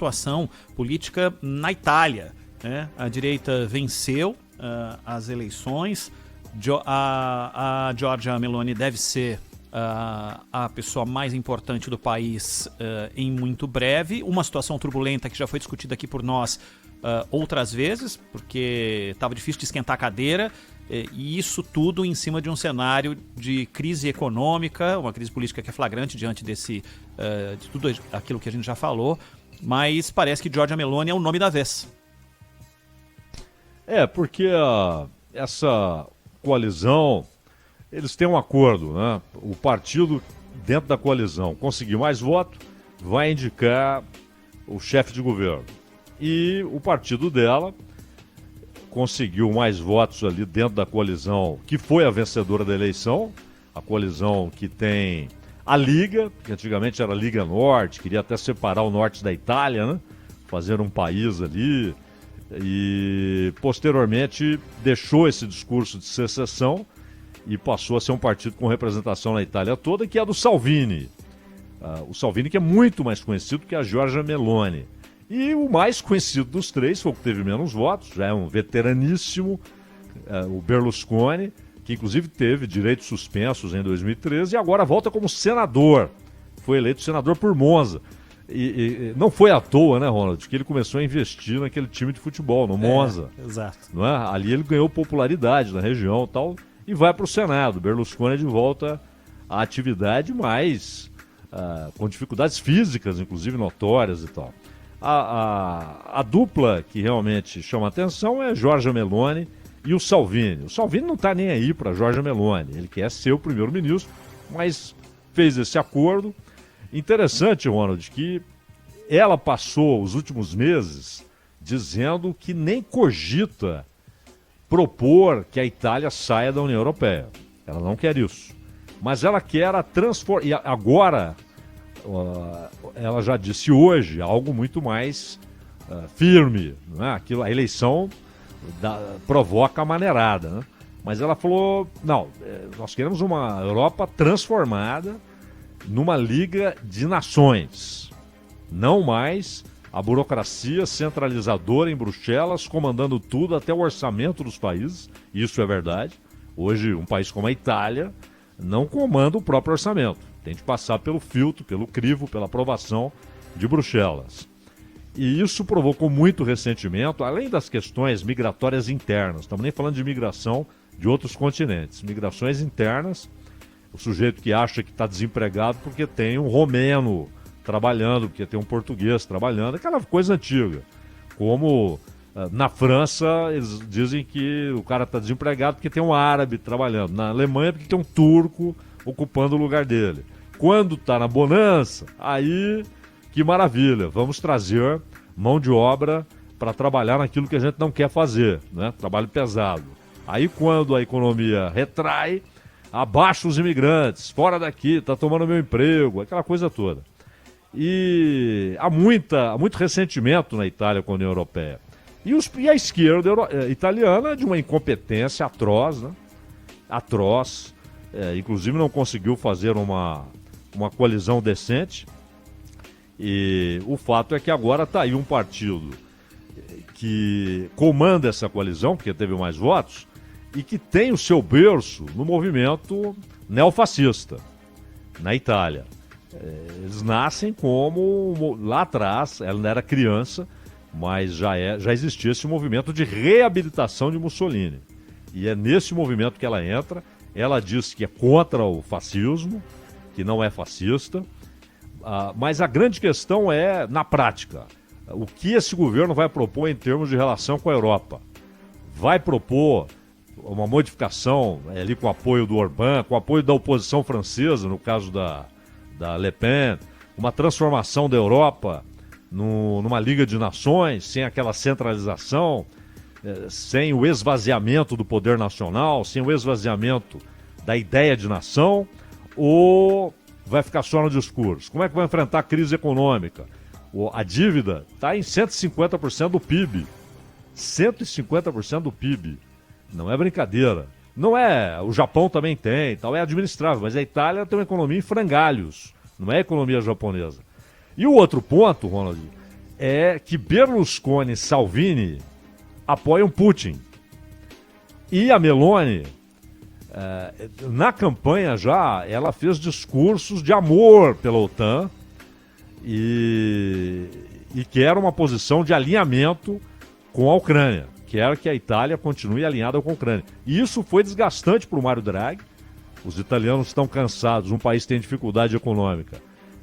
situação política na Itália, né? A direita venceu as eleições, a Giorgia Meloni deve ser a pessoa mais importante do país em muito breve. Uma situação turbulenta que já foi discutida aqui por nós outras vezes, porque estava difícil de esquentar a cadeira, e isso tudo em cima de um cenário de crise econômica, uma crise política que é flagrante diante de tudo aquilo que a gente já falou, mas parece que Giorgia Meloni é o nome da vez. Porque essa coalizão, eles têm um acordo, né? O partido dentro da coalizão conseguir mais voto, vai indicar o chefe de governo. E o partido dela conseguiu mais votos ali dentro da coalizão, que foi a vencedora da eleição, a coalizão que tem a Liga, que antigamente era a Liga Norte, queria até separar o norte da Itália, né? Fazer um país ali, e posteriormente deixou esse discurso de secessão e passou a ser um partido com representação na Itália toda, que é a do Salvini. O Salvini, que é muito mais conhecido que a Giorgia Meloni. E o mais conhecido dos três foi o que teve menos votos, já é um veteraníssimo, o Berlusconi, que inclusive teve direitos suspensos em 2013 e agora volta como senador. Foi eleito senador por Monza. E não foi à toa, né, Ronald, que ele começou a investir naquele time de futebol, no Monza. Exato. Não é? Ali ele ganhou popularidade na região e tal, e vai para o Senado. Berlusconi de volta à atividade, mas com dificuldades físicas, inclusive notórias e tal. A dupla que realmente chama atenção é Giorgia Meloni e o Salvini. O Salvini não está nem aí para Giorgia Meloni, ele quer ser o primeiro-ministro, mas fez esse acordo. Interessante, Ronald, que ela passou os últimos meses dizendo que nem cogita propor que a Itália saia da União Europeia. Ela não quer isso. Mas ela quer a transformação. E agora, ela já disse hoje algo muito mais firme. Não é? Aquilo, a eleição provoca a maneirada. Né? Mas ela falou, não, nós queremos uma Europa transformada numa liga de nações, não mais a burocracia centralizadora em Bruxelas, comandando tudo, até o orçamento dos países. Isso é verdade. Hoje, um país como a Itália não comanda o próprio orçamento. Tem de passar pelo filtro, pelo crivo, pela aprovação de Bruxelas. E isso provocou muito ressentimento, além das questões migratórias internas. Estamos nem falando de migração de outros continentes. Migrações internas. O sujeito que acha que está desempregado porque tem um romeno trabalhando, porque tem um português trabalhando, aquela coisa antiga. Como na França, eles dizem que o cara está desempregado porque tem um árabe trabalhando. Na Alemanha, porque tem um turco ocupando o lugar dele. Quando está na bonança, aí, que maravilha, vamos trazer mão de obra para trabalhar naquilo que a gente não quer fazer, né? Trabalho pesado. Aí, quando a economia retrai, abaixa os imigrantes, fora daqui, está tomando meu emprego, aquela coisa toda. E há muito ressentimento na Itália com a União Europeia. E a esquerda italiana de uma incompetência atroz, né? Atroz. Inclusive não conseguiu fazer uma coalizão decente. E o fato é que agora está aí um partido que comanda essa coalizão, porque teve mais votos, e que tem o seu berço no movimento neofascista, na Itália. Eles nascem como, lá atrás, ela era criança, mas já existia esse movimento de reabilitação de Mussolini. E é nesse movimento que ela entra. Ela diz que é contra o fascismo, que não é fascista, mas a grande questão é, na prática, o que esse governo vai propor em termos de relação com a Europa. Vai propor uma modificação ali com o apoio do Orbán, com o apoio da oposição francesa, no caso da Le Pen, uma transformação da Europa numa Liga de Nações, sem aquela centralização, sem o esvaziamento do poder nacional, sem o esvaziamento da ideia de nação, ou vai ficar só no discurso? Como é que vai enfrentar a crise econômica? A dívida está em 150% do PIB. 150% do PIB. Não é brincadeira. Não é, o Japão também tem, tal, é administrável, mas a Itália tem uma economia em frangalhos, não é a economia japonesa. E o outro ponto, Ronald, é que Berlusconi e Salvini apoiam Putin. E a Meloni, na campanha já, ela fez discursos de amor pela OTAN e quer uma posição de alinhamento com a Ucrânia. Quer que a Itália continue alinhada com a Ucrânia. E isso foi desgastante para o Mário Draghi. Os italianos estão cansados, um país que tem dificuldade econômica,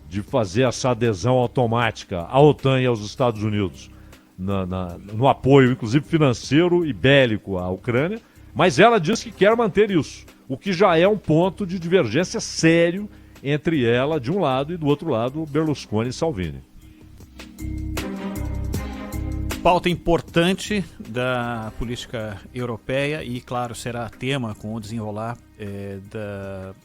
de fazer essa adesão automática à OTAN e aos Estados Unidos no apoio, inclusive financeiro e bélico à Ucrânia. Mas ela diz que quer manter isso, o que já é um ponto de divergência sério entre ela, de um lado, e do outro lado, Berlusconi e Salvini. Pauta importante da política europeia e, claro, será tema com o desenrolar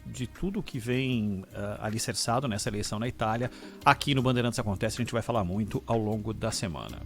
de tudo que vem alicerçado nessa eleição na Itália. Aqui no Bandeirantes Acontece, a gente vai falar muito ao longo da semana.